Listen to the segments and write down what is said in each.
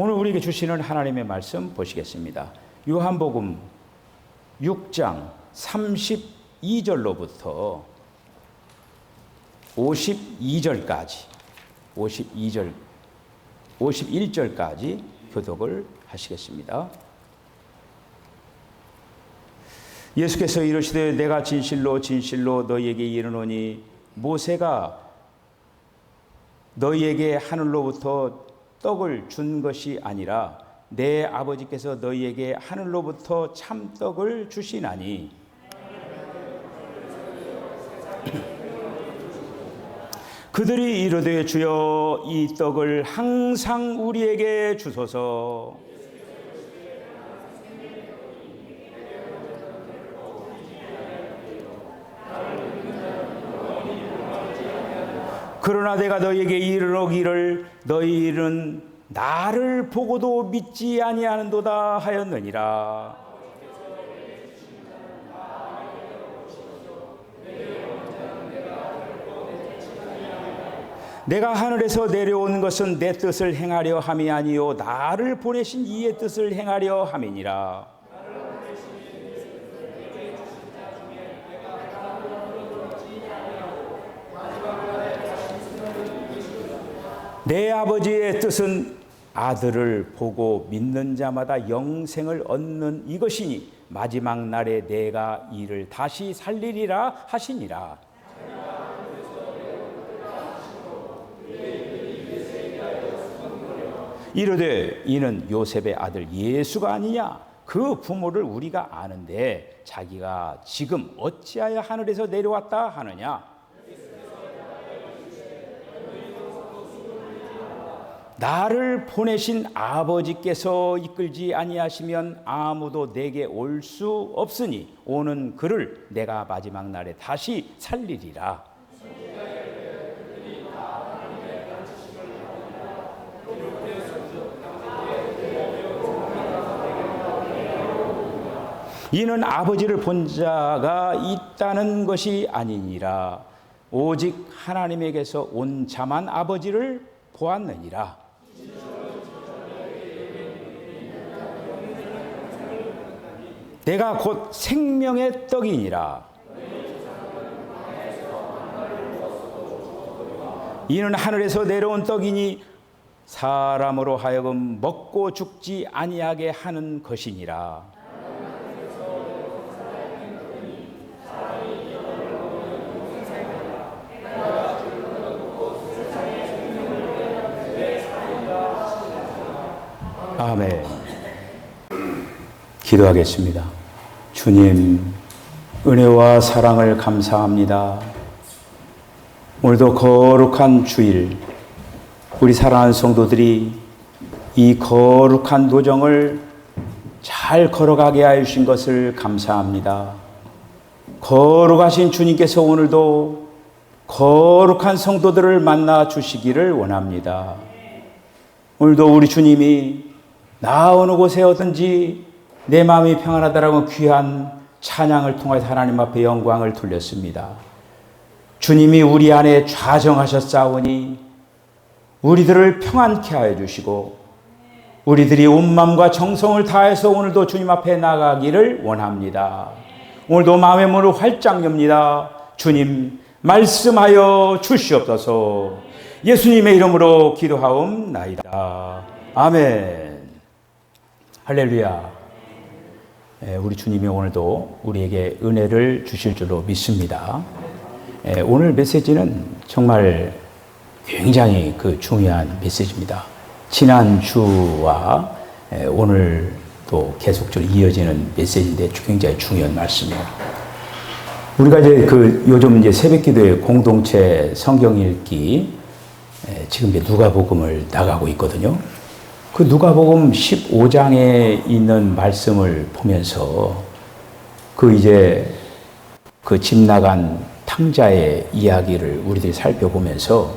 오늘 우리에게 주시는 하나님의 말씀 보시겠습니다. 요한복음 6장 32절로부터 51절까지 교독을 하시겠습니다. 예수께서 이르시되 내가 진실로 진실로 너희에게 이르노니 모세가 너희에게 하늘로부터 떡을 준 것이 아니라 내 아버지께서 너희에게 하늘로부터 참떡을 주시나니 그들이 이르되 주여 이 떡을 항상 우리에게 주소서. 그러나 내가 너희에게 이르노기를 너희는 나를 보고도 믿지 아니하는도다 하였느니라. 내가 하늘에서 내려온 것은 내 뜻을 행하려 함이 아니요 나를 보내신 이의 뜻을 행하려 함이니라. 내 아버지의 뜻은 아들을 보고 믿는 자마다 영생을 얻는 이것이니 마지막 날에 내가 이를 다시 살리리라 하시니라. 이르되 이는 요셉의 아들 예수가 아니냐? 그 부모를 우리가 아는데 자기가 지금 어찌하여 하늘에서 내려왔다 하느냐? 나를 보내신 아버지께서 이끌지 아니하시면 아무도 내게 올 수 없으니 오는 그를 내가 마지막 날에 다시 살리리라. 이는 아버지를 본 자가 있다는 것이 아니니라. 오직 하나님에게서 온 자만 아버지를 보았느니라. 내가 곧 생명의 떡이니라. 이는 하늘에서 내려온 떡이니 사람으로 하여금 먹고 죽지 아니하게 하는 것이니라. 아멘. 기도하겠습니다. 주님, 은혜와 사랑을 감사합니다. 오늘도 거룩한 주일, 우리 사랑하는 성도들이 이 거룩한 도정을 잘 걸어가게 하여 주신 것을 감사합니다. 거룩하신 주님께서 오늘도 거룩한 성도들을 만나 주시기를 원합니다. 오늘도 우리 주님이 나 어느 곳에 오든지 내 마음이 평안하다라고 귀한 찬양을 통해 하나님 앞에 영광을 돌렸습니다. 주님이 우리 안에 좌정하셨사오니 우리들을 평안케 하여 주시고 우리들이 온 마음과 정성을 다해서 오늘도 주님 앞에 나가기를 원합니다. 오늘도 마음의 문을 활짝 엽니다. 주님 말씀하여 주시옵소서. 예수님의 이름으로 기도하옵나이다. 아멘. 할렐루야. 우리 주님이 오늘도 우리에게 은혜를 주실 줄로 믿습니다. 오늘 메시지는 정말 굉장히 중요한 메시지입니다. 지난 주와 오늘 또 계속적으로 이어지는 메시지인데 굉장히 중요한 말씀이에요. 우리가 이제 요즘 이제 새벽기도의 공동체 성경 읽기 지금 이제 누가복음을 나가고 있거든요. 그 누가복음 15장에 있는 말씀을 보면서 집 나간 탕자의 이야기를 우리들이 살펴보면서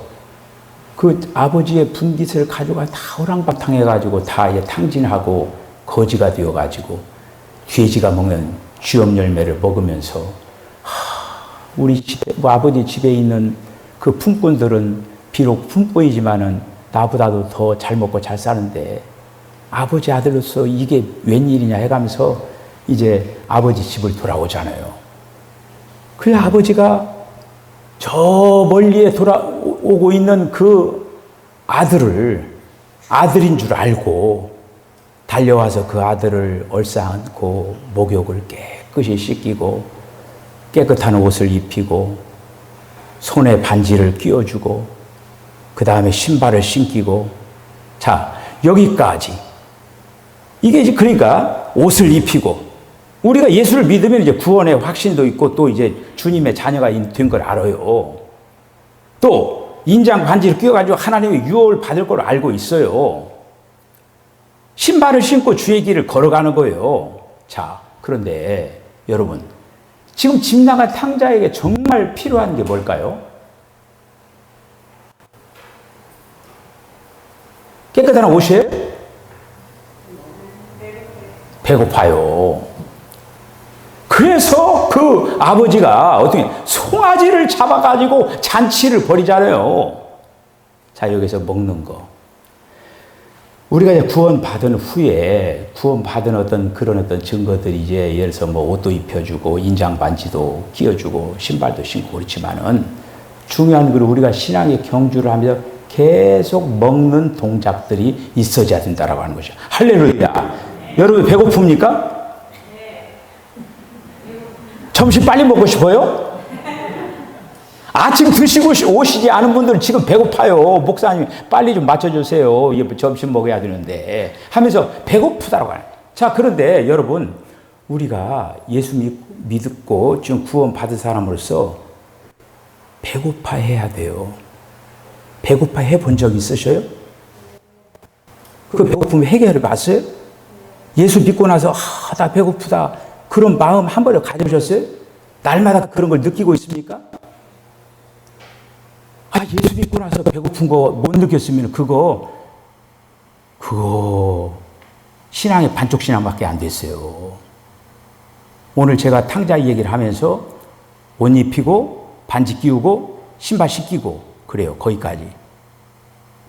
아버지의 분깃을 가져가 다 호랑바탕해가지고 다 이제 탕진하고 거지가 되어가지고 돼지가 먹는 쥐엄 열매를 먹으면서 우리 집에, 아버지 집에 있는 그 품꾼들은 비록 품꾼이지만은 나보다도 더 잘 먹고 잘 사는데 아버지 아들로서 이게 웬일이냐 해가면서 이제 아버지 집을 돌아오잖아요. 그래 아버지가 저 멀리에 돌아오고 있는 그 아들인 줄 알고 달려와서 그 아들을 얼싸안고 목욕을 깨끗이 씻기고 깨끗한 옷을 입히고 손에 반지를 끼워주고 그 다음에 신발을 신기고 자 여기까지 이게 이제 그러니까 옷을 입히고 우리가 예수를 믿으면 이제 구원의 확신도 있고 또 이제 주님의 자녀가 된 걸 알아요. 또 인장 반지를 끼워가지고 하나님의 유업을 받을 걸 알고 있어요. 신발을 신고 주의 길을 걸어가는 거예요. 자, 그런데 여러분 지금 집 나간 탕자에게 정말 필요한 게 뭘까요? 깨끗한 옷이에요? 배고파요. 그래서 그 아버지가 어떻게 송아지를 잡아가지고 잔치를 벌이잖아요. 자, 여기서 먹는 거. 우리가 이제 구원받은 후에 구원받은 그런 어떤 증거들이 이제 예를 들어서 뭐 옷도 입혀주고 인장 반지도 끼워주고 신발도 신고 그렇지만은 중요한 건 우리가 신앙의 경주를 하면서 계속 먹는 동작들이 있어져야 된다라고 하는 것이죠. 할렐루야. 여러분 배고픕니까? 점심 빨리 먹고 싶어요? 아침 드시고 오시지 않은 분들은 지금 배고파요. 목사님 빨리 좀 맞춰주세요. 점심 먹어야 되는데 하면서 배고프다라고 하는. 자, 그런데 여러분 우리가 예수 믿고 지금 구원 받은 사람으로서 배고파해야 돼요. 배고파해 본 적 있으셔요? 그 배고픔 해결해 봤어요? 예수 믿고 나서 나 배고프다 그런 마음 한 번에 가져보셨어요? 날마다 그런 걸 느끼고 있습니까? 예수 믿고 나서 배고픈 거 못 느꼈으면 그거 신앙의 반쪽 신앙밖에 안 됐어요. 오늘 제가 탕자 얘기를 하면서 옷 입히고 반지 끼우고 신발 신기고 그래요. 거기까지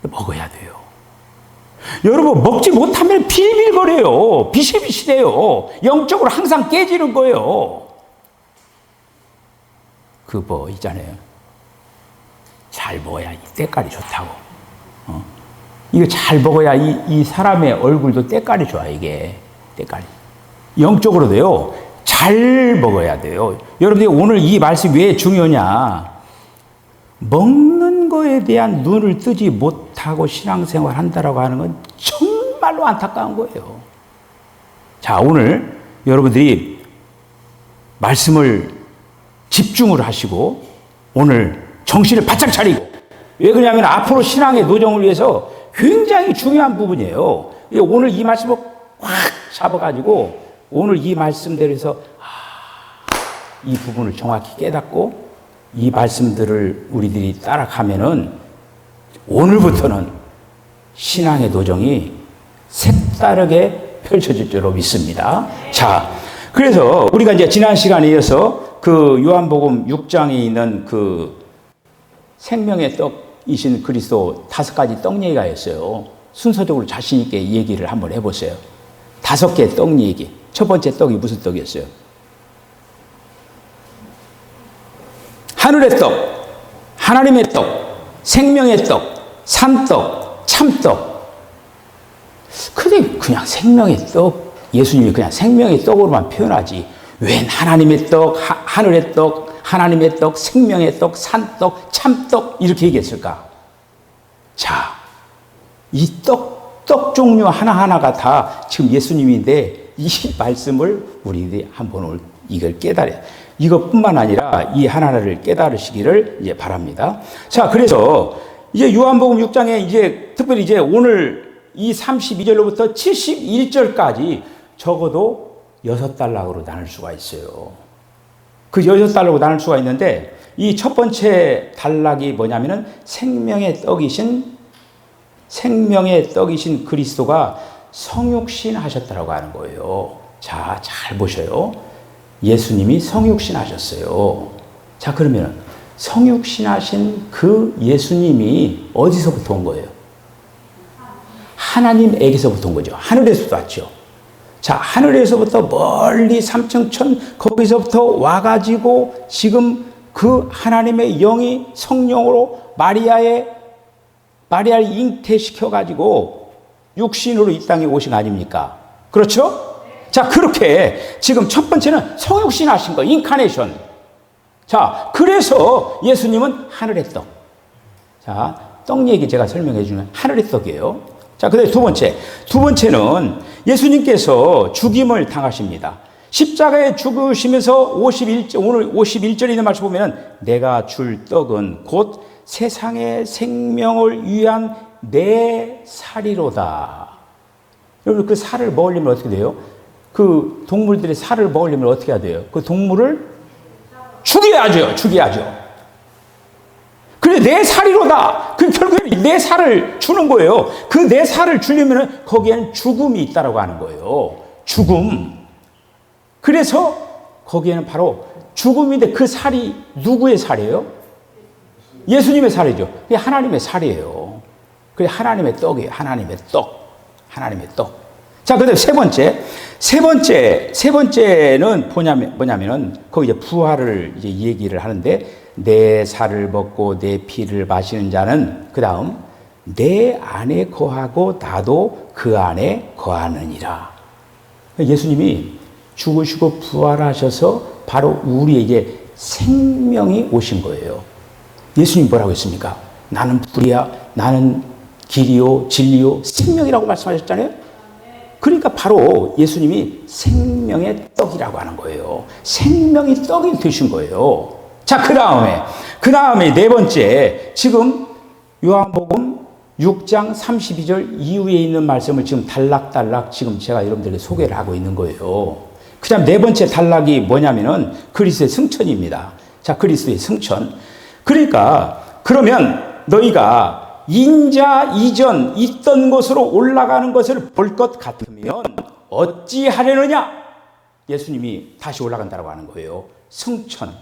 먹어야 돼요. 여러분 먹지 못하면 비빌거려요. 비실비실해요. 영적으로 항상 깨지는 거예요. 있잖아요. 잘 먹어야 이 때깔이 좋다고. 이거 잘 먹어야 이 사람의 얼굴도 때깔이 좋아. 이게 때깔이. 영적으로도요. 잘 먹어야 돼요. 여러분들이 오늘 이 말씀이 왜 중요하냐? 먹는 거에 대한 눈을 뜨지 못하고 신앙생활 한다라고 하는 건 정말로 안타까운 거예요. 자, 오늘 여러분들이 말씀을 집중을 하시고 오늘 정신을 바짝 차리고 왜 그러냐면 앞으로 신앙의 노정을 위해서 굉장히 중요한 부분이에요. 오늘 이 말씀을 확 잡아가지고 오늘 이 말씀대로 해서 이 부분을 정확히 깨닫고 이 말씀들을 우리들이 따라가면은 오늘부터는 신앙의 도정이 색다르게 펼쳐질 줄로 믿습니다. 자, 그래서 우리가 이제 지난 시간에 이어서 그 요한복음 6장에 있는 그 생명의 떡이신 그리스도 5가지 떡 얘기가 있어요. 순서적으로 자신 있게 얘기를 한번 해보세요. 5개 떡 얘기. 첫 번째 떡이 무슨 떡이었어요? 하늘의 떡, 하나님의 떡, 생명의 떡, 산떡, 참떡. 근데 그냥 생명의 떡, 예수님이 그냥 생명의 떡으로만 표현하지. 웬 하나님의 떡, 하늘의 떡, 하나님의 떡, 생명의 떡, 산떡, 참떡 이렇게 얘기했을까? 자, 이 떡 종류 하나하나가 다 지금 예수님인데 이 말씀을 우리들이 한번 오늘 이걸 깨달아야 이것뿐만 아니라 이 하나하나를 깨달으시기를 이제 바랍니다. 자, 그래서 이제 요한복음 6장에 이제 특별히 이제 오늘 이 32절로부터 71절까지 적어도 6단락으로 나눌 수가 있어요. 그 6단락으로 나눌 수가 있는데 이 첫 번째 단락이 뭐냐면은 생명의 떡이신 그리스도가 성육신 하셨다라고 하는 거예요. 자, 잘 보셔요. 예수님이 성육신 하셨어요. 자, 그러면 성육신 하신 그 예수님이 어디서부터 온 거예요? 하나님에게서부터 온 거죠. 하늘에서부터 왔죠. 자, 하늘에서부터 멀리 삼층천 거기서부터 와가지고 지금 그 하나님의 영이 성령으로 마리아를 잉태시켜가지고 육신으로 이 땅에 오신 거 아닙니까? 그렇죠? 자, 그렇게 지금 첫 번째는 성육신 하신 거, 인카네이션. 자, 그래서 예수님은 하늘의 떡. 자, 떡 얘기 제가 설명해 주면 하늘의 떡이에요. 자, 그 다음에 두 번째는 예수님께서 죽임을 당하십니다. 십자가에 죽으시면서 오늘 51절에 있는 말씀 보면 내가 줄 떡은 곧 세상의 생명을 위한 내 살이로다. 여러분, 그 살을 먹으려면 어떻게 돼요? 그 동물들이 살을 먹으려면 어떻게 해야 돼요? 그 동물을 죽여야죠. 그래, 내 살이로다. 그 결국에 내 살을 주는 거예요. 그 내 살을 주려면 거기에는 죽음이 있다라고 하는 거예요. 죽음. 그래서 거기에는 바로 죽음인데 그 살이 누구의 살이에요? 예수님의 살이죠. 그게 하나님의 살이에요. 그게 하나님의 떡이에요. 하나님의 떡. 자, 그다음 세 번째는 뭐냐면은 거기 이제 부활을 이제 얘기를 하는데 내 살을 먹고 내 피를 마시는 자는 그다음 내 안에 거하고 나도 그 안에 거하느니라. 예수님이 죽으시고 부활하셔서 바로 우리에게 생명이 오신 거예요. 예수님 뭐라고 했습니까? 나는 불이야, 나는 길이요, 진리요, 생명이라고 말씀하셨잖아요. 그러니까 바로 예수님이 생명의 떡이라고 하는 거예요. 생명이 떡이 되신 거예요. 자, 그 다음에 네 번째, 지금 요한복음 6장 32절 이후에 있는 말씀을 지금 단락단락 지금 제가 여러분들에게 소개를 하고 있는 거예요. 그 다음 네 번째 단락이 뭐냐면은 그리스도의 승천입니다. 자, 그리스도의 승천. 그러니까, 그러면 너희가 인자 이전 있던 곳으로 올라가는 것을 볼 것 같으면 어찌 하려느냐? 예수님이 다시 올라간다고 하는 거예요. 승천.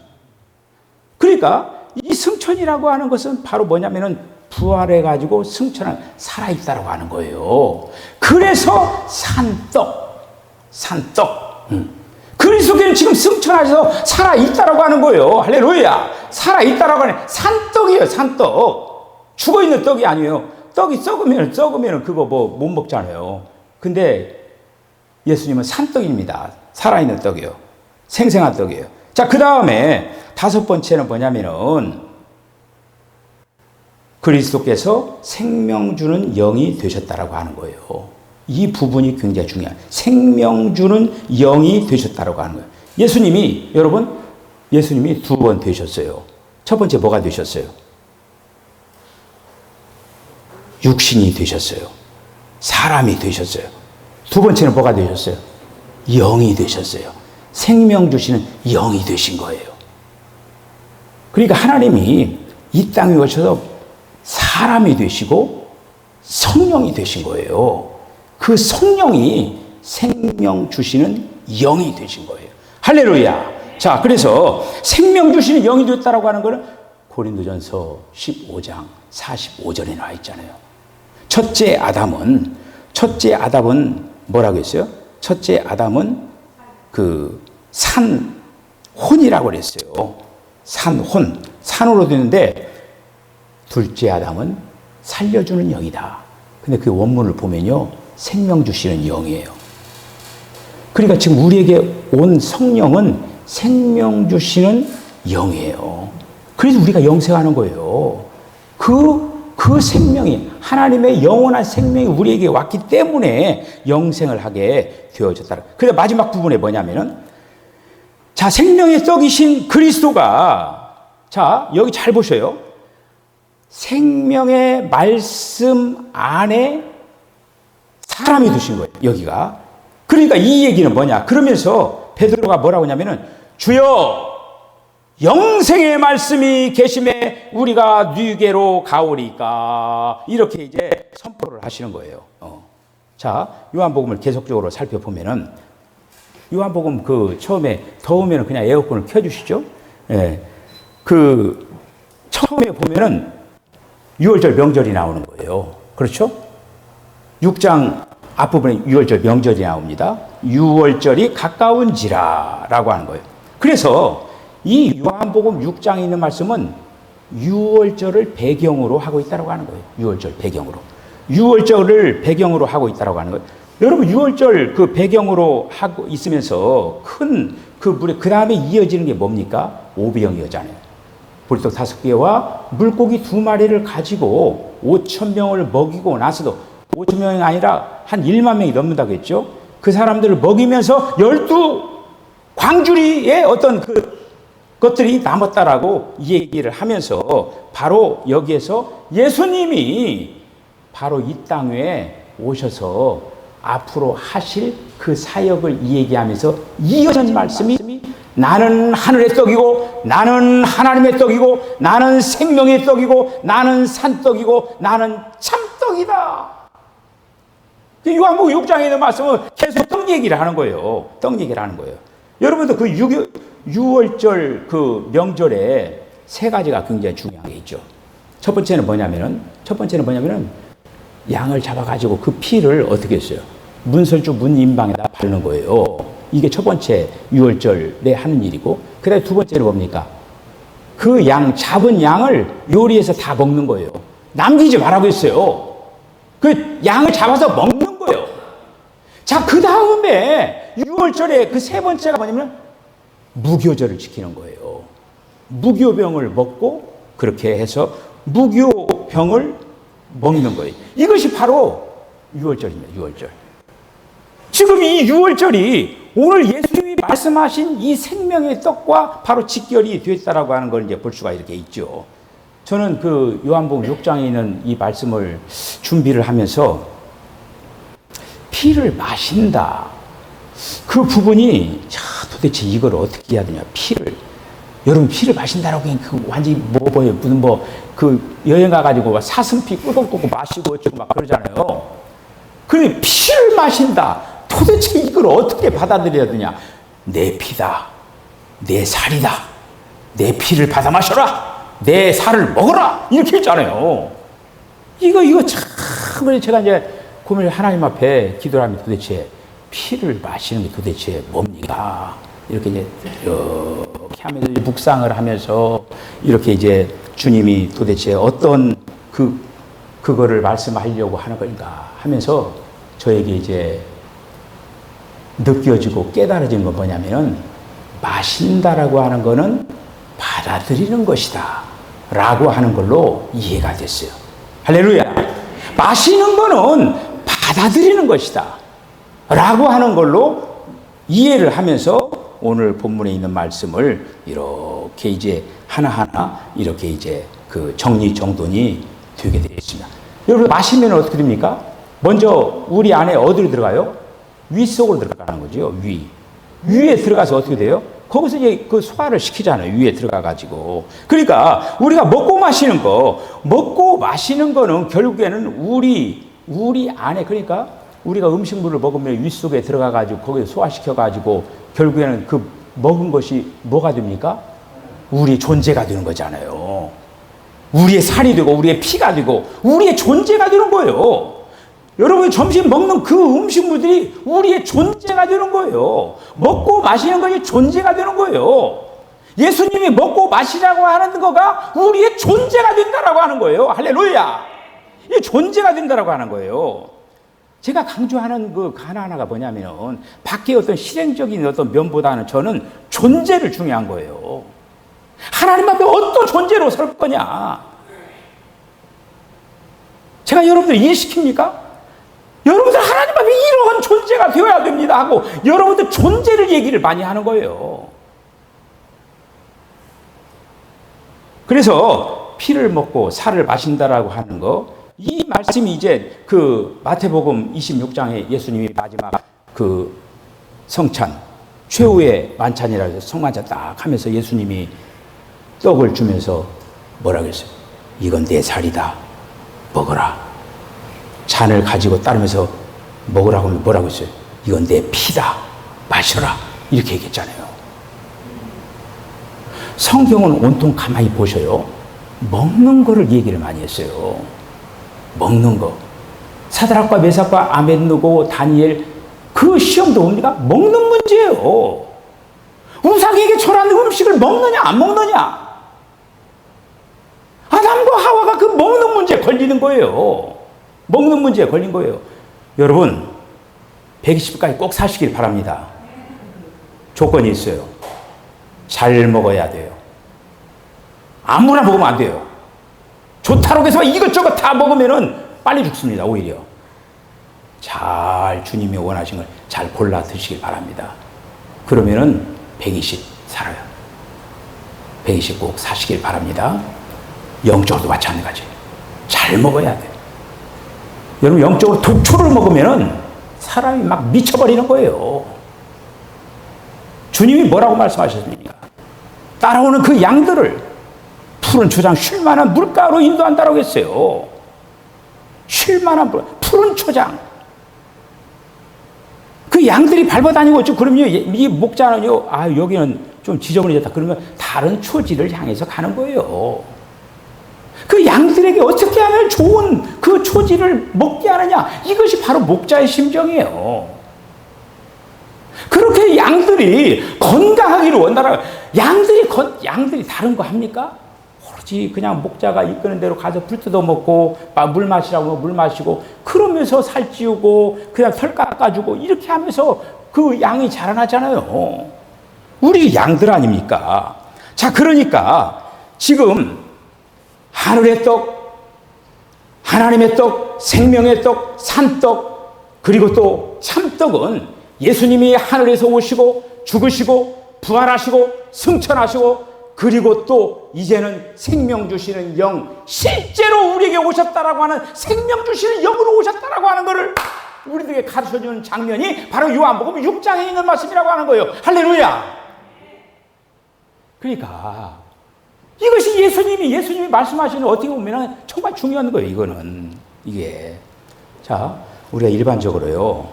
그러니까 이 승천이라고 하는 것은 바로 뭐냐면은 부활해가지고 승천한 살아있다라고 하는 거예요. 그래서 산떡. 그리스도께는 지금 승천하셔서 살아있다라고 하는 거예요. 할렐루야. 살아있다라고 하는 산떡이에요. 산떡. 죽어있는 떡이 아니에요. 떡이 썩으면 그거 뭐 못 먹잖아요. 근데 예수님은 산떡입니다. 살아있는 떡이에요. 생생한 떡이에요. 자, 그 다음에 다섯 번째는 뭐냐면은 그리스도께서 생명 주는 영이 되셨다라고 하는 거예요. 이 부분이 굉장히 중요해요. 생명 주는 영이 되셨다라고 하는 거예요. 예수님이 두 번 되셨어요. 첫 번째 뭐가 되셨어요? 육신이 되셨어요. 사람이 되셨어요. 두 번째는 뭐가 되셨어요? 영이 되셨어요. 생명 주시는 영이 되신 거예요. 그러니까 하나님이 이 땅에 오셔서 사람이 되시고 성령이 되신 거예요. 그 성령이 생명 주시는 영이 되신 거예요. 할렐루야. 자, 그래서 생명 주시는 영이 됐다라고 하는 거는 고린도전서 15장 45절에 나와 있잖아요. 첫째 아담은 뭐라고 했어요? 첫째 아담은 그 산혼이라고 그랬어요. 산으로 되는데 둘째 아담은 살려주는 영이다. 근데 그 원문을 보면요, 생명 주시는 영이에요. 그러니까 지금 우리에게 온 성령은 생명 주시는 영이에요. 그래서 우리가 영생하는 거예요. 그 생명이, 하나님의 영원한 생명이 우리에게 왔기 때문에 영생을 하게 되어졌다. 그래서 마지막 부분에 뭐냐면은, 자, 생명의 떡이신 그리스도가, 자, 여기 잘 보셔요. 생명의 말씀 안에 사람이 되신 거예요, 여기가. 그러니까 이 얘기는 뭐냐? 그러면서 베드로가 뭐라고 하냐면은, 주여, 영생의 말씀이 계심에 우리가 네게로 가오리까. 이렇게 이제 선포를 하시는 거예요. 자, 요한복음을 계속적으로 살펴보면은, 요한복음 처음에 더우면 그냥 에어컨을 켜주시죠. 예. 처음에 보면은 6월절 명절이 나오는 거예요. 그렇죠? 6장 앞부분에 유월절 명절이 나옵니다. 유월절이 가까운지라 라고 하는 거예요. 그래서 이 요한복음 6장에 있는 말씀은 유월절을 배경으로 하고 있다고 하는 거예요. 유월절 배경으로. 유월절을 배경으로 하고 있다고 하는 거예요. 여러분, 유월절 그 배경으로 하고 있으면서 큰 그 물에 그 다음에 이어지는 게 뭡니까? 오병이어잖아요. 보리떡 5개와 물고기 2마리를 가지고 5,000명을 먹이고 나서도 5,000명이 아니라 한 1만 명이 넘는다고 했죠. 그 사람들을 먹이면서 12광주리의 어떤 그 것들이 남았다라고 이 얘기를 하면서 바로 여기에서 예수님이 바로 이 땅에 오셔서 앞으로 하실 그 사역을 이 얘기하면서 이어진 말씀이 나는 하늘의 떡이고 나는 하나님의 떡이고 나는 생명의 떡이고 나는 산떡이고 나는 참떡이다. 요한복음 6장에 있는 말씀은 계속 떡 얘기를 하는 거예요. 떡 얘기를 하는 거예요. 여러분도 그 유월절 그 명절에 세 가지가 굉장히 중요한 게 있죠. 첫 번째는 뭐냐면은 양을 잡아가지고 그 피를 어떻게 했어요? 문설주 문인방에다 바르는 거예요. 이게 첫 번째 유월절에 하는 일이고, 그 다음에 두 번째는 뭡니까? 그 잡은 양을 요리해서 다 먹는 거예요. 남기지 말라고 했어요. 그 양을 잡아서 먹는 거예요. 자, 그 다음에 유월절에 그 세 번째가 뭐냐면 무교절을 지키는 거예요. 무교병을 먹고 그렇게 해서 무교병을 먹는 거예요. 이것이 바로 유월절입니다. 유월절. 지금 이 유월절이 오늘 예수님이 말씀하신 이 생명의 떡과 바로 직결이 됐다라고 하는 걸 이제 볼 수가 이렇게 있죠. 저는 그 요한복음 6장에 있는 이 말씀을 준비를 하면서 피를 마신다. 그 부분이 도대체 이걸 어떻게 해야 되냐. 여러분 피를 마신다라고 하면 그 완전히 무슨 그 여행 가가지고 사슴피 꾸덕꾸덕 마시고 어쩌고 막 그러잖아요. 그런데 피를 마신다. 도대체 이걸 어떻게 받아들여야 되냐. 내 피다. 내 살이다. 내 피를 받아 마셔라. 내 살을 먹어라. 이렇게 했잖아요. 이거 참, 제가 이제 고민을 하나님 앞에 기도를 하면 도대체 피를 마시는 게 도대체 뭡니까? 이렇게 이제 하면서 묵상을 하면서 이렇게 이제 주님이 도대체 어떤 그거를 말씀하려고 하는 건가 하면서 저에게 이제 느껴지고 깨달아진 건 뭐냐면은 마신다라고 하는 거는 받아들이는 것이다 라고 하는 걸로 이해가 됐어요. 할렐루야. 마시는 거는 받아들이는 것이다 라고 하는 걸로 이해를 하면서 오늘 본문에 있는 말씀을 이렇게 이제 하나하나 이렇게 이제 그 정리정돈이 되게 되어 있습니다. 여러분, 마시면 어떻게 됩니까? 먼저 우리 안에 어디로 들어가요? 위 속으로 들어가는 거죠. 위에 들어가서 어떻게 돼요? 거기서 이제 그 소화를 시키잖아요. 위에 들어가가지고. 그러니까 우리가 먹고 마시는 거는 결국에는 우리 안에, 그러니까 우리가 음식물을 먹으면 위 속에 들어가가지고 거기서 소화시켜가지고 결국에는 그 먹은 것이 뭐가 됩니까? 우리 존재가 되는 거잖아요. 우리의 살이 되고 우리의 피가 되고 우리의 존재가 되는 거예요. 여러분이 점심 먹는 그 음식물들이 우리의 존재가 되는 거예요. 먹고 마시는 것이 존재가 되는 거예요. 예수님이 먹고 마시라고 하는 거가 우리의 존재가 된다라고 하는 거예요. 할렐루야. 이 존재가 된다라고 하는 거예요. 제가 강조하는 그 하나하나가 뭐냐면 밖에 어떤 실행적인 어떤 면보다는 저는 존재를 중요한 거예요. 하나님 앞에 어떤 존재로 설 거냐. 제가 여러분들 이해시킵니까? 여러분들 하나님 앞에 이런 존재가 되어야 됩니다 하고 여러분들 존재를 얘기를 많이 하는 거예요. 그래서 피를 먹고 살을 마신다라고 하는 거, 이 말씀이 이제 그 마태복음 26장에 예수님이 마지막 그 성찬, 최후의 만찬이라 해서 성만찬 딱 하면서 예수님이 떡을 주면서 뭐라고 했어요? 이건 내 살이다. 먹어라. 잔을 가지고 따르면서 먹으라고 하면 뭐라고 했어요? 이건 내 피다. 마셔라. 이렇게 얘기했잖아요. 성경은 온통 가만히 보셔요. 먹는 거를 얘기를 많이 했어요. 먹는 거. 사드락과 메삭과 아벳느고 다니엘 그 시험도 뭡니까? 먹는 문제예요. 우상에게 절한 음식을 먹느냐 안 먹느냐. 아담과 하와가 그 먹는 문제에 걸리는 거예요. 먹는 문제에 걸린 거예요. 여러분 120까지 꼭 사시길 바랍니다. 조건이 있어요. 잘 먹어야 돼요. 아무나 먹으면 안 돼요. 좋다고 해서 이것저것 다 먹으면은 빨리 죽습니다. 오히려 잘 주님이 원하신 걸 잘 골라 드시길 바랍니다. 그러면은 120 살아요. 120 꼭 사시길 바랍니다. 영적으로도 마찬가지. 잘 먹어야 돼요. 여러분 영적으로 독초를 먹으면은 사람이 막 미쳐버리는 거예요. 주님이 뭐라고 말씀하셨습니까? 따라오는 그 양들을 푸른 초장 쉴만한 물가로 인도한다라고 했어요. 쉴만한 푸른 초장. 그 양들이 밟아다니고 그러면 이 목자는요, 아 여기는 좀 지저분해졌다. 그러면 다른 초지를 향해서 가는 거예요. 그 양들에게 어떻게 하면 좋은 그 초지를 먹게 하느냐, 이것이 바로 목자의 심정이에요. 그렇게 양들이 건강하기를 원하라. 양들이 다른 거 합니까? 오로지 그냥 목자가 이끄는 대로 가서 불 뜯어 먹고 물 마시라고 물 마시고 그러면서 살찌우고 그냥 털 깎아주고 이렇게 하면서 그 양이 자라나잖아요. 우리 양들 아닙니까? 자, 그러니까 지금 하늘의 떡, 하나님의 떡, 생명의 떡, 산떡, 그리고 또 참떡은 예수님이 하늘에서 오시고 죽으시고 부활하시고 승천하시고 그리고 또 이제는 생명 주시는 영, 실제로 우리에게 오셨다라고 하는 생명 주시는 영으로 오셨다라고 하는 것을 우리들에게 가르쳐주는 장면이 바로 요한복음 6장에 있는 말씀이라고 하는 거예요. 할렐루야. 그러니까 이것이 예수님이 말씀하시는 어떻게 보면 정말 중요한 거예요. 이거는 이게 자 우리가 일반적으로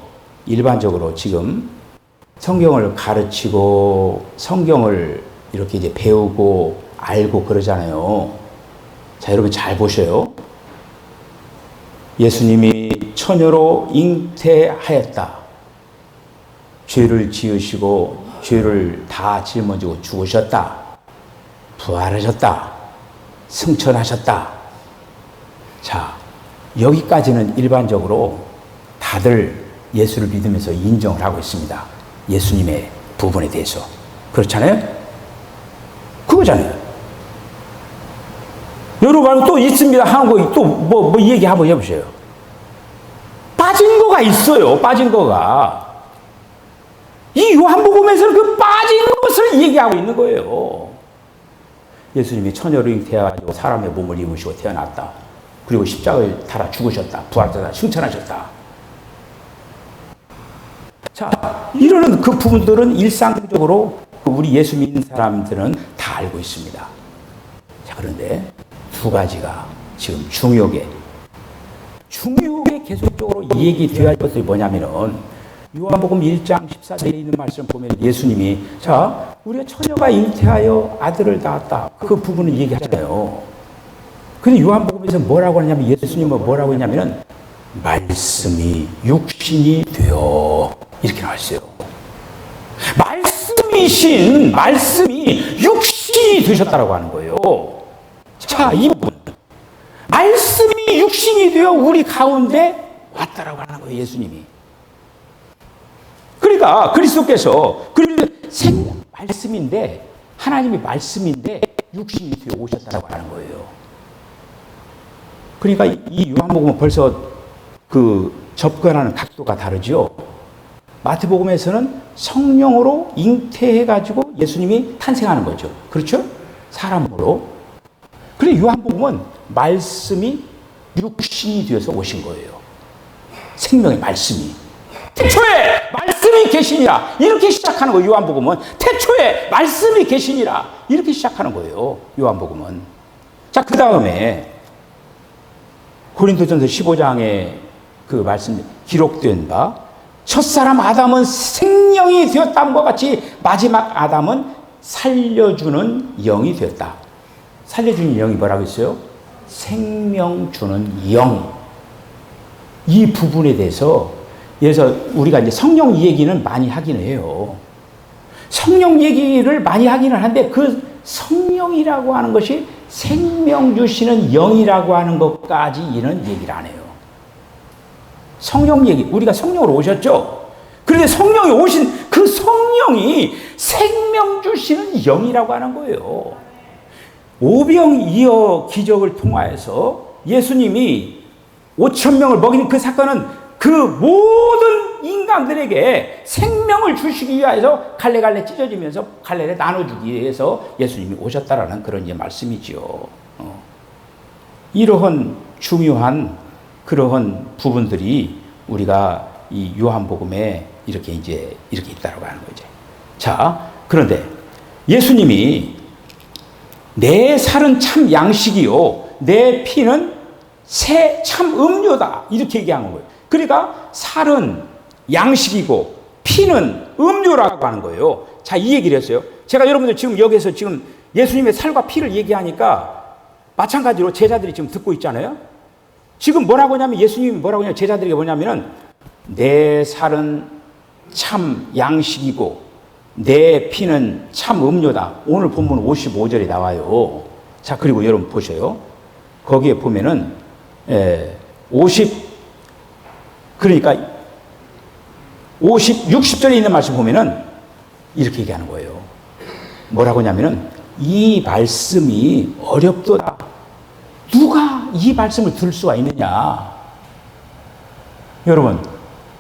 지금 성경을 가르치고 성경을 이렇게 이제 배우고 알고 그러잖아요. 자, 여러분 잘 보셔요. 예수님이 처녀로 잉태하였다. 죄를 지으시고 죄를 다 짊어지고 죽으셨다. 부활하셨다. 승천하셨다. 자, 여기까지는 일반적으로 다들 예수를 믿으면서 인정을 하고 있습니다. 예수님의 부분에 대해서. 그렇잖아요? 그거잖아요. 여러분 또 있습니다. 한국 또 뭐 얘기 한번 해보세요. 빠진 거가 있어요. 빠진 거가. 이 요한복음에서는 그 빠진 것을 얘기하고 있는 거예요. 예수님이 처녀로 잉태해가지고 사람의 몸을 입으시고 태어났다. 그리고 십자가를 달아 죽으셨다. 부활하셨다. 승천하셨다. 자, 이러는 그 부분들은 일상적으로 우리 예수 믿는 사람들은 다 알고 있습니다. 자, 그런데 두 가지가 지금 중요하게 계속적으로 얘기되어야 할 것들이 뭐냐면은 요한복음 1장 14절에 있는 말씀 보면 예수님이 자, 우리가 처녀가 잉태하여 아들을 낳았다. 그 부분을 얘기하잖아요. 근데 요한복음에서 뭐라고 하냐면 예수님은 뭐라고 했냐면은 말씀이 육신이 되어 이렇게 나왔어요. 말씀이 육신이 되셨다라고 하는 거예요. 자, 이 부분. 말씀이 육신이 되어 우리 가운데 왔다라고 하는 거예요, 예수님이. 그러니까 그리스도께서 말씀인데 하나님이 말씀인데 육신이 되어 오셨다라고 하는 거예요. 그러니까 이 요한복음은 벌써 그 접근하는 각도가 다르죠. 마태복음에서는 성령으로 잉태해가지고 예수님이 탄생하는 거죠. 그렇죠? 사람으로. 그리고 요한복음은 말씀이 육신이 되어서 오신 거예요. 생명의 말씀이. 태초에 말씀이 계시니라. 이렇게 시작하는 거예요. 요한복음은. 태초에 말씀이 계시니라. 이렇게 시작하는 거예요. 요한복음은. 자, 그 다음에 고린도전서 15장에 그 말씀 기록된 바 첫사람 아담은 생명이 되었다함과 같이 마지막 아담은 살려주는 영이 되었다. 살려주는 영이 뭐라고 했어요? 생명 주는 영. 이 부분에 대해서 그래서 우리가 이제 성령 얘기는 많이 하긴 해요. 성령 얘기를 많이 하기는 하는데 그 성령이라고 하는 것이 생명 주시는 영이라고 하는 것까지는 얘기를 안 해요. 성령 얘기, 우리가 성령으로 오셨죠? 그런데 성령이 오신 그 성령이 생명 주시는 영이라고 하는 거예요. 오병이어 기적을 통하여서 예수님이 5천 명을 먹이는 그 사건은 그 모든 인간들에게 생명을 주시기 위해서 갈래갈래 찢어지면서 갈래를 나눠주기 위해서 예수님이 오셨다라는 그런 이제 말씀이지요. 이러한 중요한 그러한 부분들이 우리가 이 요한복음에 이렇게 있다라고 하는 거죠. 자, 그런데 예수님이 내 살은 참 양식이요, 내 피는 새 참 음료다 이렇게 얘기하는 거예요. 그러니까 살은 양식이고 피는 음료라고 하는 거예요. 자, 이 얘기를 했어요. 제가 여러분들 지금 여기서 지금 예수님의 살과 피를 얘기하니까 마찬가지로 제자들이 지금 듣고 있잖아요. 지금 뭐라고 하냐면 예수님이 뭐라고 하냐면 제자들에게 뭐냐면은 내 살은 참 양식이고 내 피는 참 음료다. 오늘 본문 55절에 나와요. 자, 그리고 여러분 보셔요. 거기에 보면은 60절에 있는 말씀 보면은 이렇게 얘기하는 거예요. 뭐라고 하냐면은 이 말씀이 어렵도다. 누가 이 말씀을 들을 수가 있느냐? 여러분,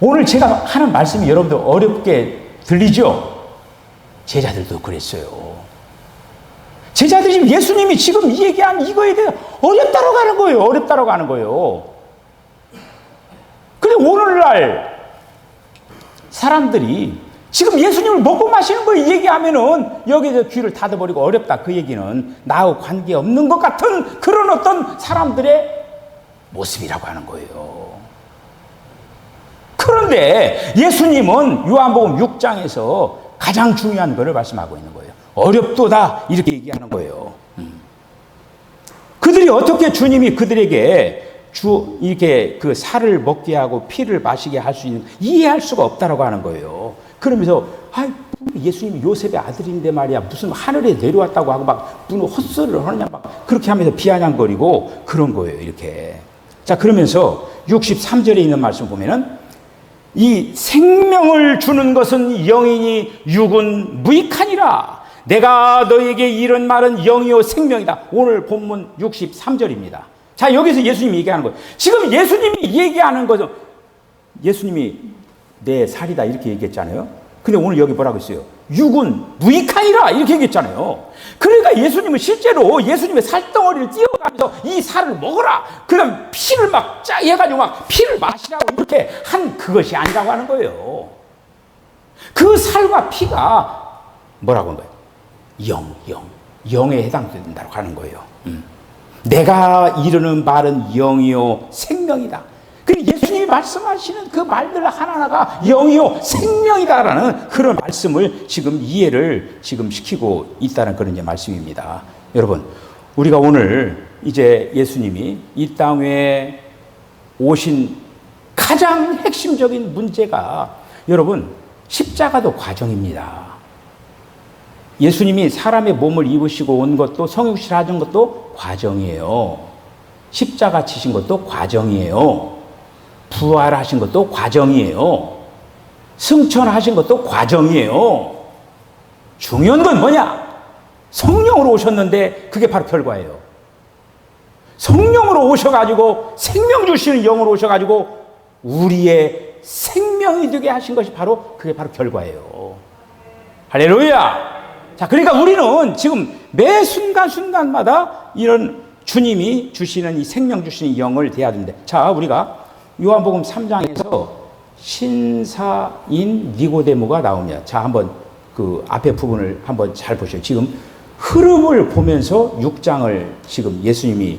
오늘 제가 하는 말씀이 여러분들 어렵게 들리죠? 제자들도 그랬어요. 제자들이 지금 예수님이 지금 얘기한 이거에 대해서 어렵다고 하는 거예요. 어렵다고 하는 거예요. 근데 오늘날 사람들이 지금 예수님을 먹고 마시는 거 얘기하면은 여기서 귀를 닫아버리고 어렵다. 그 얘기는 나하고 관계없는 것 같은 그런 어떤 사람들의 모습이라고 하는 거예요. 그런데 예수님은 요한복음 6장에서 가장 중요한 것을 말씀하고 있는 거예요. 어렵도다 이렇게 얘기하는 거예요. 그들이 어떻게 주님이 그들에게 이렇게 그 살을 먹게 하고 피를 마시게 할 수 있는 이해할 수가 없다라고 하는 거예요. 그러면서 예수님이 요셉의 아들인데 말이야 무슨 하늘에 내려왔다고 하고 막 무슨 헛소리를 하느냐 막 그렇게 하면서 비아냥거리고 그런 거예요. 이렇게. 자, 그러면서 63절에 있는 말씀 보면은 이 생명을 주는 것은 영이니 육은 무익하니라. 내가 너에게 이런 말은 영이요 생명이다. 오늘 본문 63절입니다. 자, 여기서 예수님이 얘기하는 거예요. 지금 예수님이 얘기하는 것은 예수님이 내 살이다 이렇게 얘기했잖아요. 근데 오늘 여기 뭐라고 했어요? 육은 무익하니라 이렇게 얘기했잖아요. 그러니까 예수님은 실제로 예수님의 살덩어리를 띄어가면서 이 살을 먹어라. 그다음 피를 막 해가지고 막 피를 마시라고 이렇게 한 그것이 아니라고 하는 거예요. 그 살과 피가 뭐라고 하는 거예요? 영에 해당된다고 하는 거예요. 내가 이르는 말은 영이요 생명이다. 그리고 예수님이 말씀하시는 그 말들 하나하나가 영이요 생명이다라는 그런 말씀을 지금 이해를 지금 시키고 있다는 그런 이제 말씀입니다. 여러분, 우리가 오늘 이제 예수님이 이 땅에 오신 가장 핵심적인 문제가 여러분 십자가도 과정입니다. 예수님이 사람의 몸을 입으시고 온 것도 성육실 하신 것도 과정이에요. 십자가 치신 것도 과정이에요. 부활하신 것도 과정이에요. 승천하신 것도 과정이에요. 중요한 건 뭐냐? 성령으로 오셨는데 그게 바로 결과예요. 성령으로 오셔가지고 생명 주시는 영으로 오셔가지고 우리의 생명이 되게 하신 것이 바로 그게 바로 결과예요. 할렐루야! 자, 그러니까 우리는 지금 매 순간순간마다 이런 주님이 주시는 이 생명 주시는 영을 대해야 되는데, 자, 우리가 요한복음 3장에서 신사인 니고데모가 나옵니다. 자, 한번 그 앞에 부분을 한번 잘 보셔요. 지금 흐름을 보면서 6장을 지금 예수님이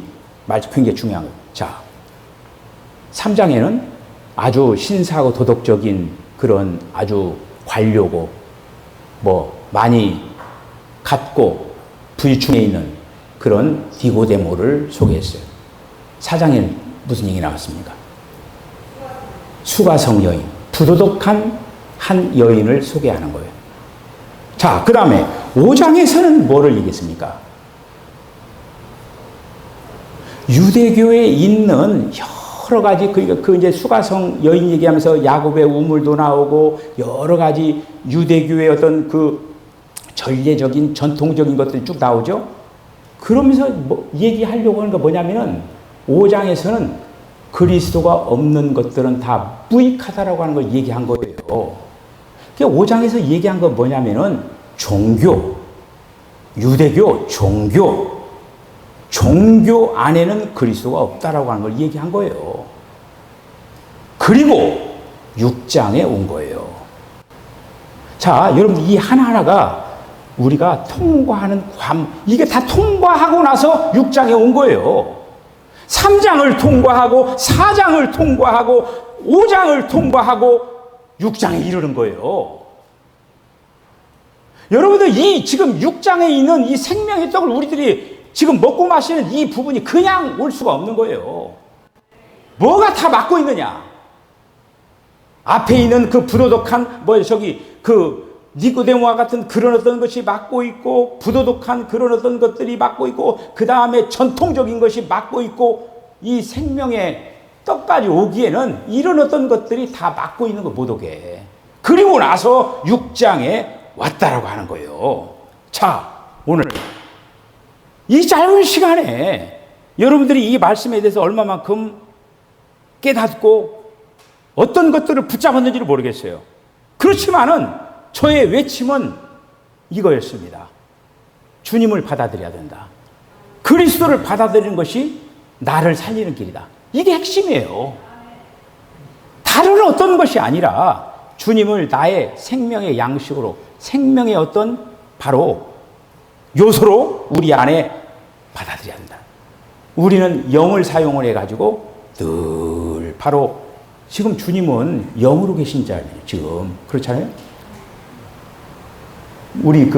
굉장히 중요한 거예요. 자, 3장에는 아주 신사하고 도덕적인 그런 아주 관료고 뭐 많이 갖고 부유층에 있는 그런 니고데모를 소개했어요. 4장에는 무슨 얘기 나왔습니까? 수가성 여인, 부도덕한 한 여인을 소개하는 거예요. 자, 그 다음에 5장에서는 뭐를 얘기했습니까? 유대교에 있는 여러 가지, 그 이제 수가성 여인 얘기하면서 야곱의 우물도 나오고 여러 가지 유대교의 어떤 그 전례적인 전통적인 것들이 쭉 나오죠. 그러면서 뭐 얘기하려고 하는 거 뭐냐면은 5장에서는 그리스도가 없는 것들은 다 무익하다라고 하는 걸 얘기한 거예요. 5장에서 얘기한 건 뭐냐면은 종교, 유대교, 종교 안에는 그리스도가 없다라고 하는 걸 얘기한 거예요. 그리고 6장에 온 거예요. 자, 여러분 이 하나하나가 우리가 통과하는 이게 다 통과하고 나서 6장에 온 거예요. 3장을 통과하고 4장을 통과하고 5장을 통과하고 6장에 이르는 거예요. 여러분들 이 지금 6장에 있는 이 생명의 떡을 우리들이 지금 먹고 마시는 이 부분이 그냥 올 수가 없는 거예요. 뭐가 다 막고 있느냐? 앞에 있는 그 부도덕한 그 니고데모와 같은 그런 어떤 것이 막고 있고, 부도덕한 그런 어떤 것들이 막고 있고, 그 다음에 전통적인 것이 막고 있고, 이 생명의 떡까지 오기에는 이런 어떤 것들이 다 막고 있는 거 못 오게. 그리고 나서 6장에 왔다라고 하는 거예요. 자, 오늘 이 짧은 시간에 여러분들이 이 말씀에 대해서 얼마만큼 깨닫고 어떤 것들을 붙잡았는지를 모르겠어요. 그렇지만은 저의 외침은 이거였습니다. 주님을 받아들여야 된다. 그리스도를 받아들이는 것이 나를 살리는 길이다. 이게 핵심이에요. 다른 어떤 것이 아니라 주님을 나의 생명의 양식으로, 생명의 어떤 바로 요소로 우리 안에 받아들여야 한다. 우리는 영을 사용을 해가지고 늘 바로 지금 주님은 영으로 계신 자예요. 지금 그렇잖아요. 우리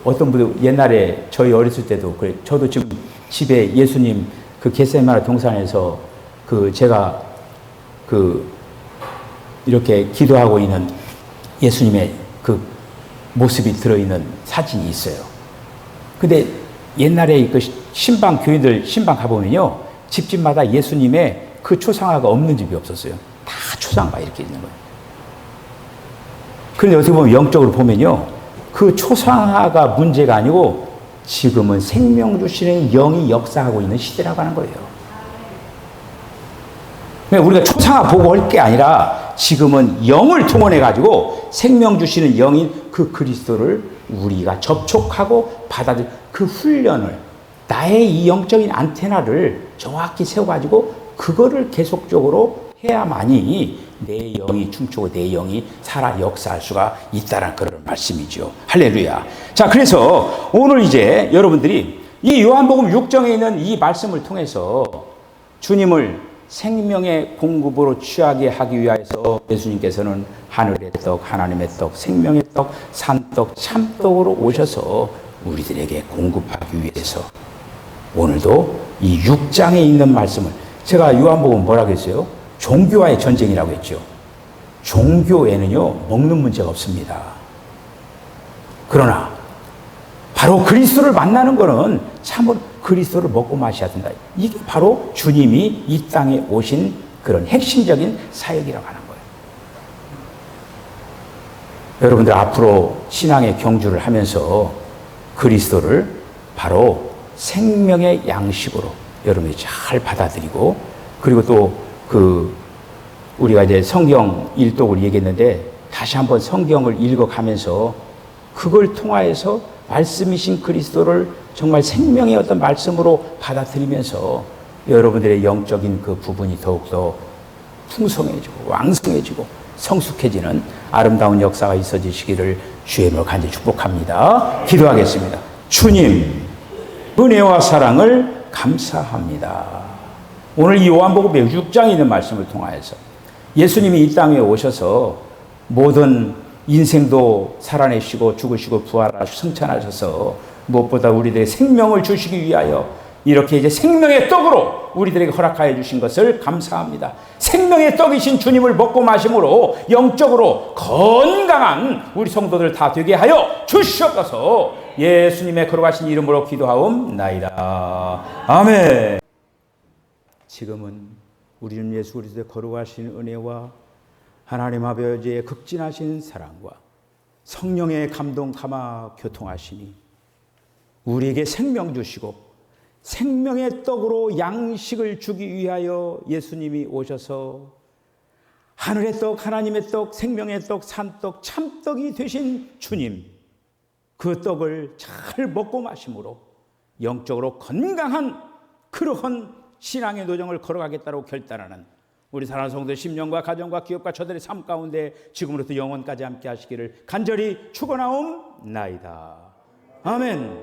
어떤 분들 옛날에 저희 어렸을 때도 그래. 저도 지금 집에 예수님 그 겟세마네 동산에서 제가 이렇게 기도하고 있는 예수님의 그 모습이 들어있는 사진이 있어요. 근데 옛날에 그 교인들 신방 가보면요, 집집마다 예수님의 그 초상화가 없는 집이 없었어요. 다 초상화가 이렇게 있는 거예요. 그런데 어떻게 보면 영적으로 보면요, 그 초상화가 문제가 아니고 지금은 생명 주시는 영이 역사하고 있는 시대라고 하는 거예요. 우리가 초상화 보고 할 게 아니라 지금은 영을 통원해가지고 생명 주시는 영인 그 그리스도를 우리가 접촉하고 받아들일 그 훈련을, 나의 이 영적인 안테나를 정확히 세워가지고 그거를 계속적으로 해야만이 내 영이 춤추고 내 영이 살아 역사할 수가 있다는 그런 말씀이죠. 할렐루야. 자, 그래서 오늘 이제 여러분들이 이 요한복음 6장에 있는 이 말씀을 통해서 주님을 생명의 공급으로 취하게 하기 위하여서 예수님께서는 하늘의 떡, 하나님의 떡, 생명의 떡, 산떡, 참떡으로 오셔서 우리들에게 공급하기 위해서 오늘도 이 6장에 있는 말씀을, 제가 요한복음 뭐라고 했어요? 종교와의 전쟁이라고 했죠. 종교에는요, 먹는 문제가 없습니다. 그러나 바로 그리스도를 만나는 것은 참으로 그리스도를 먹고 마셔야 된다. 이게 바로 주님이 이 땅에 오신 그런 핵심적인 사역이라고 하는 거예요. 여러분들 앞으로 신앙의 경주를 하면서 그리스도를 바로 생명의 양식으로 여러분이 잘 받아들이고, 그리고 또 우리가 이제 성경 일독을 얘기했는데 다시 한번 성경을 읽어가면서 그걸 통하여서 말씀이신 그리스도를 정말 생명의 어떤 말씀으로 받아들이면서 여러분들의 영적인 그 부분이 더욱더 풍성해지고 왕성해지고 성숙해지는 아름다운 역사가 있어지시기를 주의 이름으로 간절히 축복합니다. 기도하겠습니다. 주님, 은혜와 사랑을 감사합니다. 오늘 이 요한복음 6장에 있는 말씀을 통하여서 예수님이 이 땅에 오셔서 모든 인생도 살아내시고 죽으시고 부활하시고 승천하셔서 무엇보다 우리들의 생명을 주시기 위하여 이렇게 이제 생명의 떡으로 우리들에게 허락하여 주신 것을 감사합니다. 생명의 떡이신 주님을 먹고 마심으로 영적으로 건강한 우리 성도들 다 되게 하여 주시옵소서. 예수님의 거룩하신 이름으로 기도하옵나이다. 아멘. 지금은 우리 주 예수 그리스도의 거룩하신 은혜와 하나님 아버지의 극진하신 사랑과 성령의 감동 감화 교통하시니 우리에게 생명 주시고 생명의 떡으로 양식을 주기 위하여 예수님이 오셔서 하늘의 떡, 하나님의 떡, 생명의 떡, 산떡, 참떡이 되신 주님, 그 떡을 잘 먹고 마심으로 영적으로 건강한 그러한 신앙의 도정을 걸어가겠다고 결단하는 우리 사랑하는 성도의 심령과 가정과 기업과 저들의 삶 가운데 지금으로부터 영원까지 함께 하시기를 간절히 축원하옵나이다. 아멘.